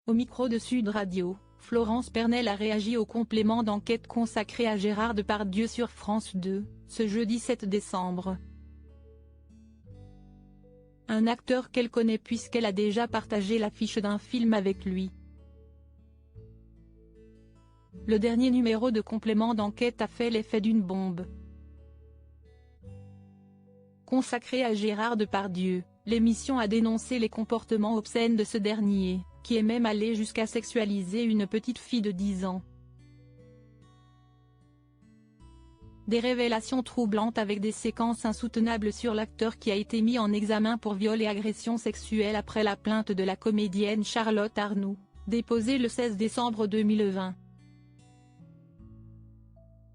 Au micro de Sud Radio, Florence Pernel a réagi au complément d'enquête consacré à Gérard Depardieu sur France 2, ce jeudi 7 décembre. Un acteur qu'elle connaît puisqu'elle a déjà partagé l'affiche d'un film avec lui. Le dernier numéro de complément d'enquête a fait l'effet d'une bombe. Consacré à Gérard Depardieu, l'émission a dénoncé les comportements obscènes de ce dernier, qui est même allé jusqu'à sexualiser une petite fille de 10 ans. Des révélations troublantes avec des séquences insoutenables sur l'acteur qui a été mis en examen pour viol et agression sexuelle après la plainte de la comédienne Charlotte Arnoux, déposée le 16 décembre 2020.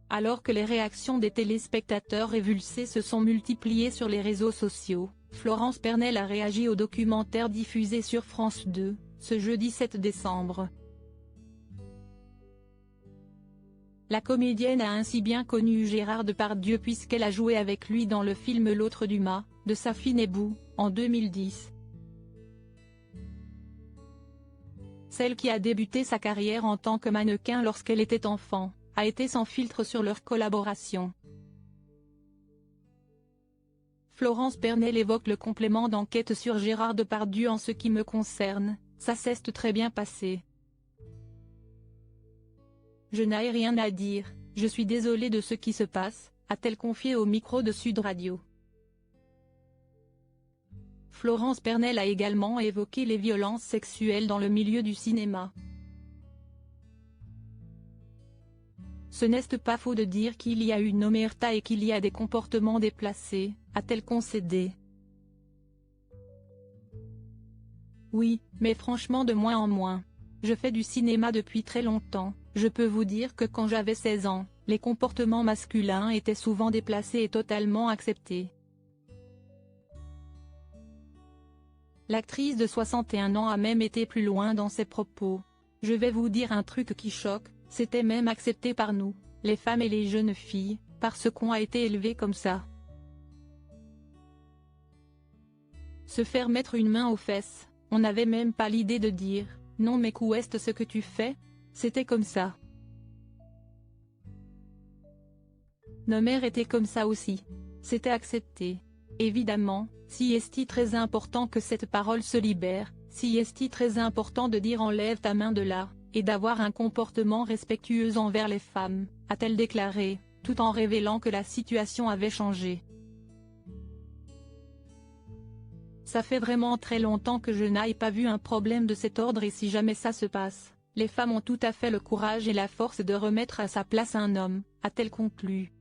Alors que les réactions des téléspectateurs révulsés se sont multipliées sur les réseaux sociaux, Florence Pernel a réagi au documentaire diffusé sur France 2, ce jeudi 7 décembre. La comédienne a ainsi bien connu Gérard Depardieu puisqu'elle a joué avec lui dans le film L'autre Dumas, de Safine Ebou, en 2010. Celle qui a débuté sa carrière en tant que mannequin lorsqu'elle était enfant, a été sans filtre sur leur collaboration. Florence Pernel évoque le complément d'enquête sur Gérard Depardieu. En ce qui me concerne, ça s'est très bien passé. Je n'ai rien à dire, je suis désolée de ce qui se passe, a-t-elle confié au micro de Sud Radio. Florence Pernel a également évoqué les violences sexuelles dans le milieu du cinéma. Ce n'est pas faux de dire qu'il y a une omerta et qu'il y a des comportements déplacés, a-t-elle concédé. Oui, mais franchement de moins en moins. Je fais du cinéma depuis très longtemps, je peux vous dire que quand j'avais 16 ans, les comportements masculins étaient souvent déplacés et totalement acceptés. L'actrice de 61 ans a même été plus loin dans ses propos. Je vais vous dire un truc qui choque, c'était même accepté par nous, les femmes et les jeunes filles, parce qu'on a été élevés comme ça. Se faire mettre une main aux fesses, on n'avait même pas l'idée de dire « Non mais qu'où est ce que tu fais ?» C'était comme ça. Nos mères étaient comme ça aussi. C'était accepté. Évidemment, si est-il très important que cette parole se libère, si est-il très important de dire enlève ta main de là, et d'avoir un comportement respectueux envers les femmes, a-t-elle déclaré, tout en révélant que la situation avait changé. Ça fait vraiment très longtemps que je n'ai pas vu un problème de cet ordre et si jamais ça se passe, les femmes ont tout à fait le courage et la force de remettre à sa place un homme, a-t-elle conclu.